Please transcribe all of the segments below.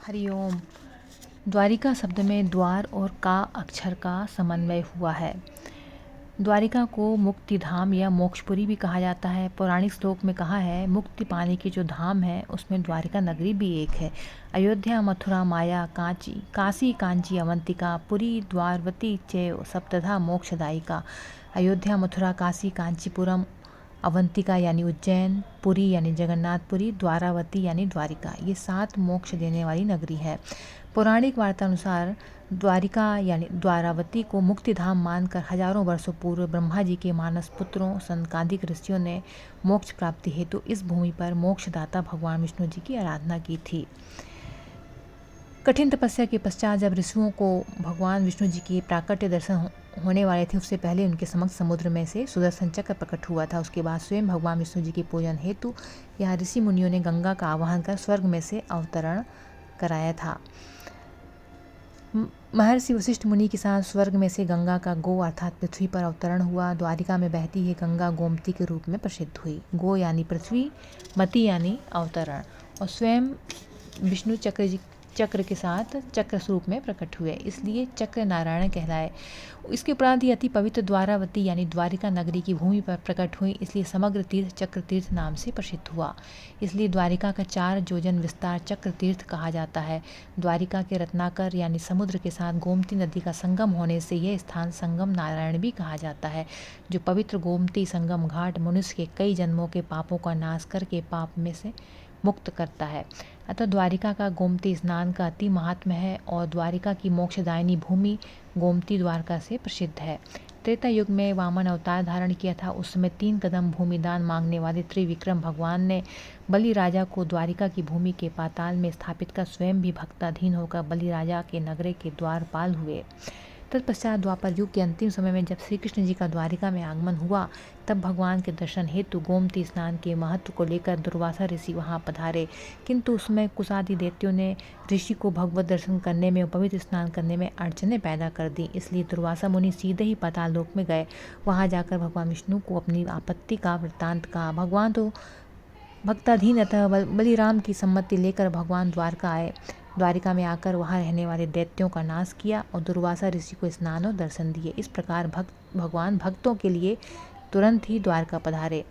हरिओम। द्वारिका शब्द में द्वार और का अक्षर का समन्वय हुआ है। द्वारिका को मुक्ति धाम या मोक्षपुरी भी कहा जाता है। पौराणिक श्लोक में कहा है, मुक्ति पाने की जो धाम है उसमें द्वारिका नगरी भी एक है। अयोध्या, मथुरा, माया, काशी, कांची, अवंतिका, पुरी, द्वारवती चैव सप्तधा मोक्षदायिका। अयोध्या, मथुरा, काशी, कांचीपुरम, अवंतिका यानी उज्जैन, पुरी यानी जगन्नाथपुरी, द्वारावती यानी द्वारिका, ये 7 मोक्ष देने वाली नगरी है। पौराणिक वार्ता अनुसार द्वारिका यानी द्वारावती को मुक्तिधाम मानकर हजारों वर्षों पूर्व ब्रह्मा जी के मानस पुत्रों सनकादिक ऋषियों ने मोक्ष प्राप्ति हेतु इस भूमि पर मोक्षदाता भगवान विष्णु जी की आराधना की थी। कठिन तपस्या के पश्चात जब ऋषियों को भगवान विष्णु जी के प्राकट्य दर्शन होने वाले थे, उससे पहले उनके समक्ष समुद्र में से सुदर्शन चक्र प्रकट हुआ था। उसके बाद स्वयं भगवान विष्णु जी के पूजन हेतु यहाँ ऋषि मुनियों ने गंगा का आवाहन कर स्वर्ग में से अवतरण कराया था। महर्षि वशिष्ठ मुनि के साथ स्वर्ग में से गंगा का गो अर्थात पृथ्वी पर अवतरण हुआ। द्वारिका में बहती है गंगा गोमती के रूप में प्रसिद्ध हुई। गो यानी पृथ्वी, मति यानी अवतरण, और स्वयं विष्णु चक्र के साथ चक्र स्वरूप में प्रकट हुए, इसलिए चक्र नारायण कहलाए। इसके उपरांत ही अति पवित्र द्वारावती यानी द्वारिका नगरी की भूमि पर प्रकट हुई, इसलिए समग्र तीर्थ चक्र तीर्थ नाम से प्रसिद्ध हुआ। इसलिए द्वारिका का 4 योजन विस्तार चक्र तीर्थ कहा जाता है। द्वारिका के रत्नाकर यानी समुद्र के साथ गोमती नदी का संगम होने से यह स्थान संगम नारायण भी कहा जाता है। जो पवित्र गोमती संगम घाट मनुष्य के कई जन्मों के पापों का नाश करके पाप में से मुक्त करता है। अतः द्वारिका का गोमती स्नान का अति महात्म्य है और द्वारिका की मोक्षदायिनी भूमि गोमती द्वारका से प्रसिद्ध है। त्रेता युग में वामन अवतार धारण किया था। उस समय 3 कदम भूमि दान मांगने वाले त्रिविक्रम भगवान ने बलि राजा को द्वारिका की भूमि के पाताल में स्थापित कर स्वयं भी भक्ताधीन होकर बलि राजा के नगरे के द्वारपाल हुए। तत्पश्चात द्वापर युग के अंतिम समय में जब श्री कृष्ण जी का द्वारिका में आगमन हुआ, तब भगवान के दर्शन हेतु गोमती स्नान के महत्व को लेकर दुर्वासा ऋषि वहां पधारे, किंतु उसमें कुशादि दैत्यों ने ऋषि को भगवत दर्शन करने में और पवित्र स्नान करने में अड़चने पैदा कर दी। इसलिए दुर्वासा मुनि सीधे ही पाताल लोक में गए। वहां जाकर भगवान विष्णु को अपनी आपत्ति का वृत्तांत कहा। भगवान तो भक्ताधीन, अतः बलिराम की सम्मति लेकर भगवान द्वारका आए। द्वारिका में आकर वहां रहने वाले दैत्यों का नाश किया और दुर्वासा ऋषि को स्नान और दर्शन दिए। इस प्रकार भगवान भक्तों के लिए तुरंत ही द्वारका पधारे।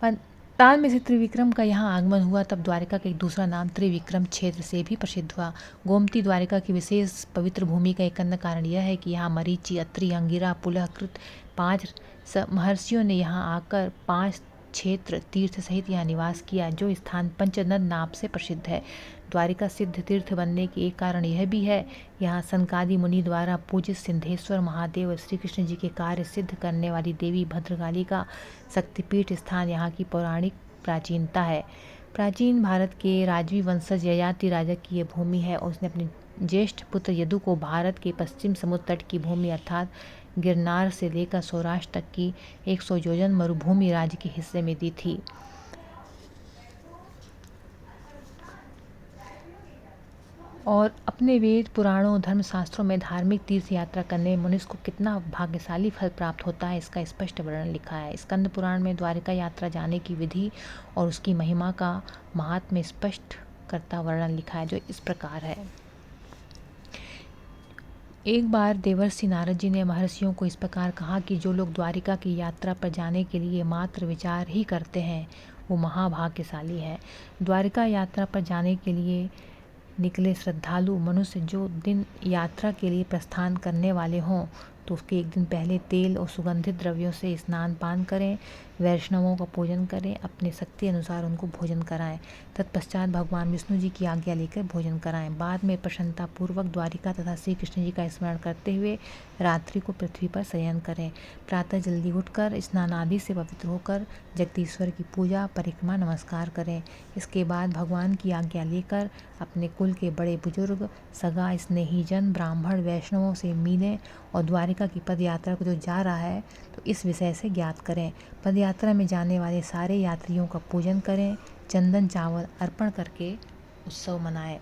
ताल में से त्रिविक्रम का यहाँ आगमन हुआ, तब द्वारिका का एक दूसरा नाम त्रिविक्रम क्षेत्र से भी प्रसिद्ध हुआ। गोमती द्वारिका की विशेष पवित्र भूमि का एक अन्य कारण यह है कि यहाँ मरीचि, अत्रि, अंगिरा, पुलहकृत 5 महर्षियों ने यहाँ आकर 5 क्षेत्र तीर्थ सहित यहाँ निवास किया। जो स्थान पंचनद नाम से प्रसिद्ध है। द्वारिका सिद्ध तीर्थ बनने के एक कारण यह भी है, यहाँ सनकादि मुनि द्वारा पूजित सिंधेश्वर महादेव और श्री कृष्ण जी के कार्य सिद्ध करने वाली देवी भद्रकाली का शक्तिपीठ स्थान यहाँ की पौराणिक प्राचीनता है। प्राचीन भारत के राजवी वंशज ययाति राजा की यह भूमि है और उसने अपने ज्येष्ठ पुत्र यदु को भारत के पश्चिम समुद्र तट की भूमि अर्थात गिरनार से लेकर सौराष्ट्र तक की 100 योजन मरुभूमि राज्य के हिस्से में दी थी। और अपने वेद पुराणों धर्मशास्त्रों में धार्मिक तीर्थ यात्रा करने में मनुष्य को कितना भाग्यशाली फल प्राप्त होता है, इसका स्पष्ट वर्णन लिखा है। स्कंद पुराण में द्वारिका यात्रा जाने की विधि और उसकी महिमा का महात्म्य स्पष्ट करता वर्णन लिखा है, जो इस प्रकार है। एक बार देवर्षि नारद जी ने महर्षियों को इस प्रकार कहा कि जो लोग द्वारिका की यात्रा पर जाने के लिए मात्र विचार ही करते हैं, वो महाभाग्यशाली है। द्वारिका यात्रा पर जाने के लिए निकले श्रद्धालु मनुष्य जो दिन यात्रा के लिए प्रस्थान करने वाले हों, तो उसके एक दिन पहले तेल और सुगंधित द्रव्यों से स्नान पान करें, वैष्णवों का पूजन करें, अपने शक्ति अनुसार उनको भोजन कराएं। तत्पश्चात भगवान विष्णु जी की आज्ञा लेकर भोजन कराएं। बाद में प्रसन्नतापूर्वक द्वारिका तथा श्री कृष्ण जी का स्मरण करते हुए रात्रि को पृथ्वी पर शयन करें। प्रातः जल्दी उठकर स्नान आदि से पवित्र होकर जगदीश्वर की पूजा परिक्रमा नमस्कार करें। इसके बाद भगवान की आज्ञा लेकर अपने कुल के बड़े बुजुर्ग, सगा, स्नेहीजन, ब्राह्मण, वैष्णवों से मिलें और द्वारिका की पद यात्रा को जो जा रहा है तो इस विषय से ज्ञात करें। पद यात्रा में जाने वाले सारे यात्रियों का पूजन करें, चंदन चावल अर्पण करके उत्सव मनाएं।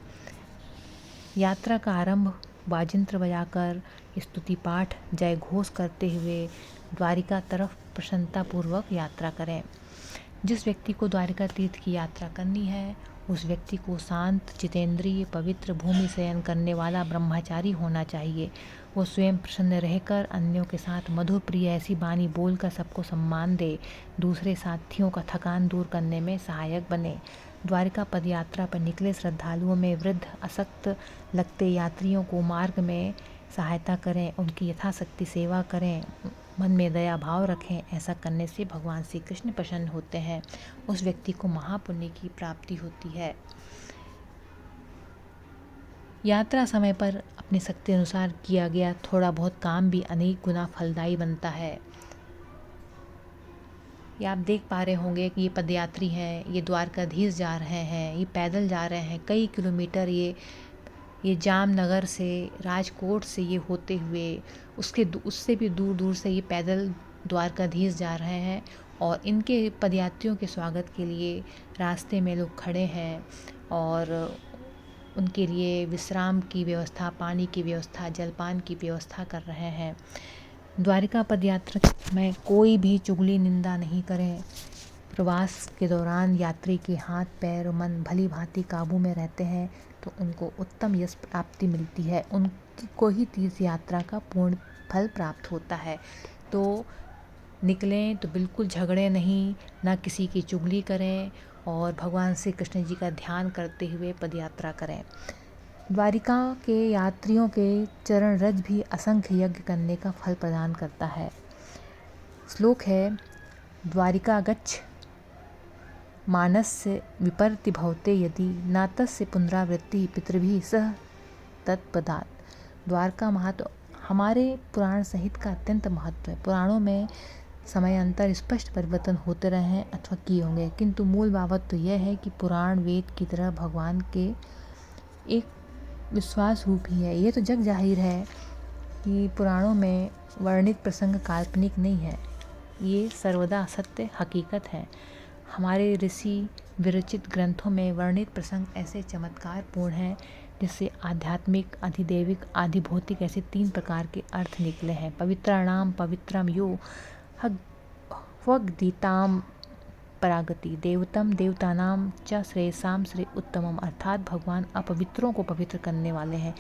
यात्रा का आरंभ बाजिंत्र बजाकर स्तुति पाठ जय घोष करते हुए द्वारिका तरफ प्रसन्नतापूर्वक यात्रा करें। जिस व्यक्ति को द्वारिका तीर्थ की यात्रा करनी है उस व्यक्ति को शांत, जितेंद्रिय, पवित्र, भूमि शयन करने वाला ब्रह्मचारी होना चाहिए। वो स्वयं प्रसन्न रहकर अन्यों के साथ मधुर प्रिय ऐसी वाणी बोलकर सबको सम्मान दे, दूसरे साथियों का थकान दूर करने में सहायक बने। द्वारिका पदयात्रा पर निकले श्रद्धालुओं में वृद्ध, अशक्त लगते यात्रियों को मार्ग में सहायता करें, उनकी यथाशक्ति सेवा करें, मन में दया भाव रखें। ऐसा करने से भगवान श्री कृष्ण प्रसन्न होते हैं, उस व्यक्ति को महापुण्य की प्राप्ति होती है। यात्रा समय पर अपनी शक्ति अनुसार किया गया थोड़ा बहुत काम भी अनेक गुना फलदायी बनता है। ये आप देख पा रहे होंगे कि ये पदयात्री हैं, ये द्वारकाधीश जा रहे हैं, ये पैदल जा रहे हैं कई किलोमीटर। ये जामनगर से, राजकोट से ये होते हुए उससे भी दूर दूर से ये पैदल द्वारकाधीश जा रहे हैं। और इनके पदयात्रियों के स्वागत के लिए रास्ते में लोग खड़े हैं और उनके लिए विश्राम की व्यवस्था, पानी की व्यवस्था, जलपान की व्यवस्था कर रहे हैं। द्वारिका पदयात्रा में कोई भी चुगली निंदा नहीं करें। प्रवास के दौरान यात्री के हाथ पैर और मन भली भांति काबू में रहते हैं तो उनको उत्तम यश प्राप्ति मिलती है, उनको ही तीर्थ यात्रा का पूर्ण फल प्राप्त होता है। तो निकलें तो बिल्कुल झगड़े नहीं, ना किसी की चुगली करें और भगवान श्री कृष्ण जी का ध्यान करते हुए पदयात्रा करें। द्वारिका के यात्रियों के चरण रज भी असंख्य यज्ञ करने का फल प्रदान करता है। श्लोक है, द्वारिका गच्छ मानस्य विपर्ति भवते यदि न तस्य पुनरावृत्ति पितृभिः सह तत्पदात्। द्वारका महत्व हमारे पुराण सहित का अत्यंत महत्व है। पुराणों में समयांतर स्पष्ट परिवर्तन होते रहे हैं अथवा किए होंगे, किंतु मूल बाबत तो यह है कि पुराण वेद की तरह भगवान के एक विश्वास रूप ही है। ये तो जग जाहिर है कि पुराणों में वर्णित प्रसंग काल्पनिक नहीं है, ये सर्वदा सत्य हकीकत है। हमारे ऋषि विरचित ग्रंथों में वर्णित प्रसंग ऐसे चमत्कारपूर्ण हैं जिससे आध्यात्मिक, अधिदैविक, आधिभौतिक ऐसे 3 प्रकार के अर्थ निकले हैं। पवित्राणाम पवित्रम यो ह्वग्दीताम परागति, देवतम देवतानाम च श्रेयसाम श्रेय उत्तमम। अर्थात भगवान अपवित्रों को पवित्र करने वाले हैं,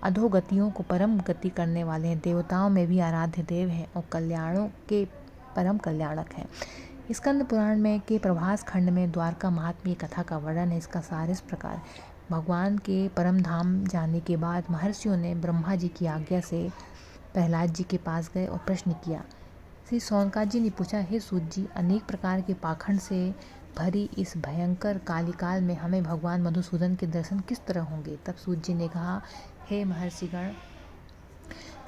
अधोगतियों को परम गति करने वाले हैं, देवताओं में भी आराध्य देव हैं और कल्याणों के परम कल्याणक हैं। स्कंद पुराण में के प्रभास खंड में द्वारका महात्म्य कथा का वर्णन है। इसका सार इस प्रकार, भगवान के परम धाम जाने के बाद महर्षियों ने ब्रह्मा जी की आज्ञा से प्रहलाद जी के पास गए और प्रश्न किया। श्री सौनकाद जी ने पूछा, हे सूत जी, अनेक प्रकार के पाखंड से भरी इस भयंकर कालिकाल में हमें भगवान मधुसूदन के दर्शन किस तरह होंगे? तब सूत जी ने कहा, हे महर्षिगण,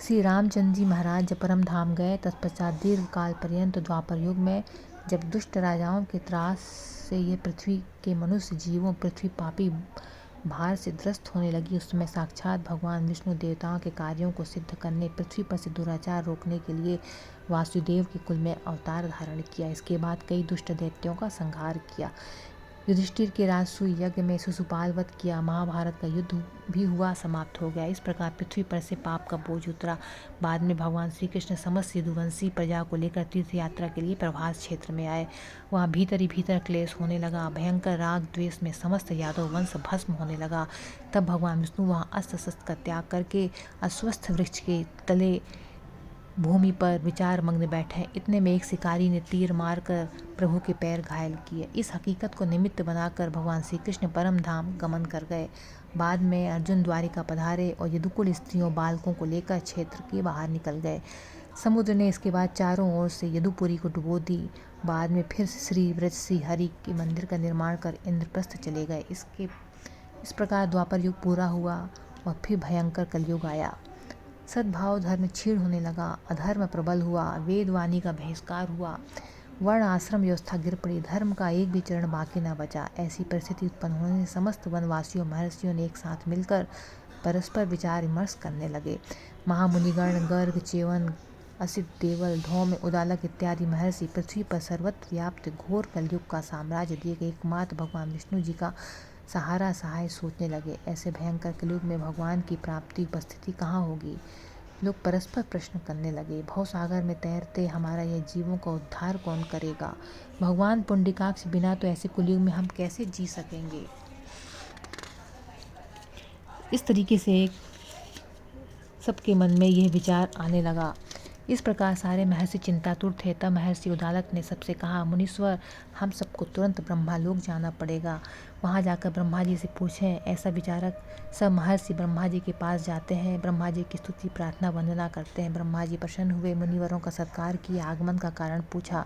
श्री रामचंद्र जी महाराज जब परम धाम गए तत्पश्चात दीर्घ काल पर्यंत द्वापर युग में जब दुष्ट राजाओं के त्रास से ये पृथ्वी के मनुष्य जीवों, पृथ्वी पापी भार से ग्रस्त होने लगी, उस समय साक्षात भगवान विष्णु देवताओं के कार्यों को सिद्ध करने, पृथ्वी पर से दुराचार रोकने के लिए वासुदेव के कुल में अवतार धारण किया। इसके बाद कई दुष्ट दैत्यों का संहार किया, युधिष्ठिर के राजसूय यज्ञ में शिशुपाल वध किया, महाभारत का युद्ध भी हुआ, समाप्त हो गया। इस प्रकार पृथ्वी पर से पाप का बोझ उतरा। बाद में भगवान श्री कृष्ण समस्त यदुवंशी प्रजा को लेकर तीर्थ यात्रा के लिए प्रभास क्षेत्र में आए। वहाँ भीतर ही भीतर क्लेश होने लगा, भयंकर राग द्वेष में समस्त यादव वंश भस्म होने लगा। तब भगवान विष्णु वहाँ अस्त्र शस्त्र का त्याग करके अस्वस्थ वृक्ष के तले भूमि पर विचार मग्न बैठे। इतने में एक शिकारी ने तीर मारकर प्रभु के पैर घायल किए। इस हकीकत को निमित्त बनाकर भगवान श्री कृष्ण परम धाम गमन कर गए। बाद में अर्जुन द्वारिका पधारे और यदुकुल स्त्रियों बालकों को लेकर क्षेत्र के बाहर निकल गए। समुद्र ने इसके बाद चारों ओर से यदुपुरी को डुबो दी। बाद में फिर श्री व्रज श्री हरि के मंदिर का निर्माण कर इंद्रप्रस्थ चले गए। इस प्रकार द्वापर युग पूरा हुआ और फिर भयंकर कलयुग आया। सद्भाव धर्म क्षीण होने लगा, अधर्म प्रबल हुआ, वेद वाणी का बहिष्कार हुआ, वर्ण आश्रम व्यवस्था गिर पड़ी, धर्म का एक भी चरण बाकी न बचा। ऐसी परिस्थिति उत्पन्न होने से समस्त वनवासियों महर्षियों ने एक साथ मिलकर परस्पर विचार विमर्श करने लगे। महामुनिगण, गर्ग, च्यवन, असित, देवल, धौम्य, उदालक इत्यादि महर्षि पृथ्वी पर सर्वत्र व्याप्त घोर कलयुग का साम्राज्य दिए गए एकमात्र भगवान विष्णु जी का सहारा सहाय सोचने लगे। ऐसे भयंकर कलयुग में भगवान की प्राप्ति उपस्थिति कहाँ होगी? लोग परस्पर प्रश्न करने लगे। भवसागर में तैरते हमारा यह जीवों का उद्धार कौन करेगा? भगवान पुंडरीकाक्ष बिना तो ऐसे कलयुग में हम कैसे जी सकेंगे? इस तरीके से सबके मन में यह विचार आने लगा। इस प्रकार सारे महर्षि चिंतातुर थे। तब महर्षि उद्दालक ने सबसे कहा, मुनीश्वर, हम सबको तुरंत ब्रह्मालोक जाना पड़ेगा। वहाँ जाकर ब्रह्मा जी से पूछें। ऐसा विचारक सब महर्षि ब्रह्मा जी के पास जाते हैं। ब्रह्मा जी की स्तुति प्रार्थना वंदना करते हैं। ब्रह्मा जी प्रसन्न हुए, मुनिवरों का सत्कार किया, आगमन का कारण पूछा।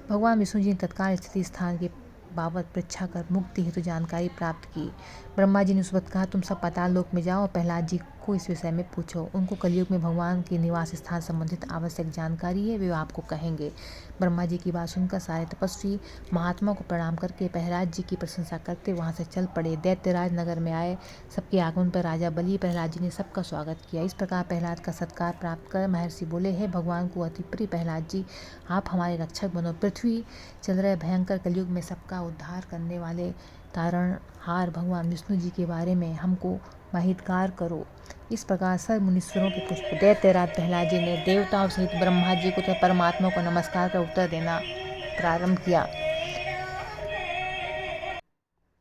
भगवान विष्णु जी ने तत्काल स्थिति स्थान के बाबत परीक्षा कर मुक्ति हेतु जानकारी प्राप्त की। ब्रह्मा जी ने उस वक्त कहा, तुम सब पाताल लोक में जाओ और प्रहलाद जी को इस विषय में पूछो। उनको कलयुग में भगवान के निवास स्थान संबंधित आवश्यक जानकारी है, वे आपको कहेंगे। ब्रह्मा जी की बात सुनकर सारे तपस्वी महात्मा को प्रणाम करके प्रहलाद जी की प्रशंसा करते वहां से चल पड़े। दैत्यराज नगर में आए। सबके आगमन पर राजा बलि प्रहलाद जी ने सबका स्वागत किया। इस प्रकार प्रहलाद का सत्कार प्राप्त कर महर्षि बोले, हे भगवान को अति प्रिय प्रहलाद जी, आप हमारे रक्षक बनो। पृथ्वी चल रहे भयंकर कलयुग में सबका उद्धार करने वाले तारणहार भगवान विष्णु जी के बारे में हमको माहितगार करो। इस प्रकार सर्व मुनीश्वरों के पुष्प दैत्यराज प्रहलाद जी ने देवताओं सहित ब्रह्मा जी को तथा परमात्मा को नमस्कार कर उत्तर देना प्रारंभ किया।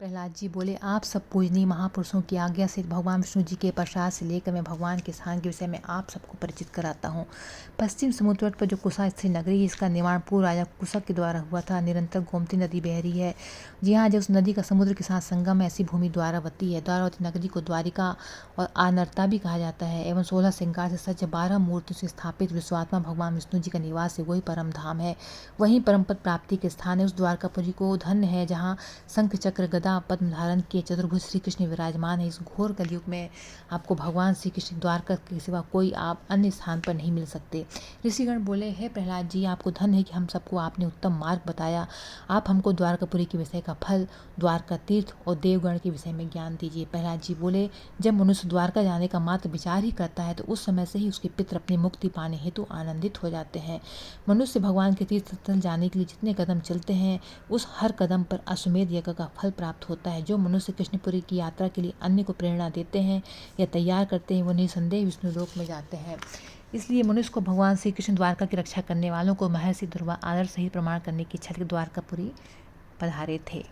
प्रहलाद जी बोले, आप सब पूजनीय महापुरुषों की आज्ञा से भगवान विष्णु जी के प्रसाद से लेकर मैं भगवान के स्थान के विषय में आप सबको परिचित कराता हूँ। पश्चिम समुद्र तट पर जो कुशा स्थित नगरी है, इसका निर्माण पूर्व राजा कुशक के द्वारा हुआ था। निरंतर गोमती नदी बह रही है। जी हाँ, जब उस नदी का समुद्र के साथ संगम है, ऐसी भूमि द्वारावती है। द्वारावती नगरी को द्वारिका और आनर्ता भी कहा जाता है। एवं 16 श्रृंगार से सज्ज 12 मूर्तियों से स्थापित विश्वात्मा भगवान विष्णु जी का निवास है, वही परम धाम है। वहीं परमपद प्राप्ति के स्थान है। उस द्वारकापुरी को धन्य है जहाँ शंख चक्र गदा पद्म धारण किए चतुर्भुज श्री कृष्ण विराजमान है। इस घोर कलयुग में आपको भगवान श्री कृष्ण द्वारका के सिवा कोई आप अन्य स्थान पर नहीं मिल सकते। ऋषिगण बोले, हे प्रहलाद जी, आपको धन्य है कि हम सबको आपने उत्तम मार्ग बताया। आप हमको द्वारकापुरी के विषय का फल, द्वारका तीर्थ और देवगण के विषय में ज्ञान दीजिए। प्रहलाद जी बोले, जब मनुष्य द्वारका जाने का मात्र विचार ही करता है तो उस समय से ही उसके पितर अपनी मुक्ति पाने हेतु आनंदित हो जाते हैं। मनुष्य भगवान के तीर्थ स्थल जाने के लिए जितने कदम चलते हैं, उस हर कदम पर अश्वमेध यज्ञ का फल प्राप्त होता है। जो मनुष्य कृष्णपुरी की यात्रा के लिए अन्य को प्रेरणा देते हैं या तैयार करते हैं, वो निसंदेह विष्णु लोक में जाते हैं। इसलिए मनुष्य को भगवान श्री कृष्ण द्वारका की रक्षा करने वालों को महर्षि ध्रुवा आदर सहित प्रमाण करने की इच्छा द्वारकापुरी पधारे थे।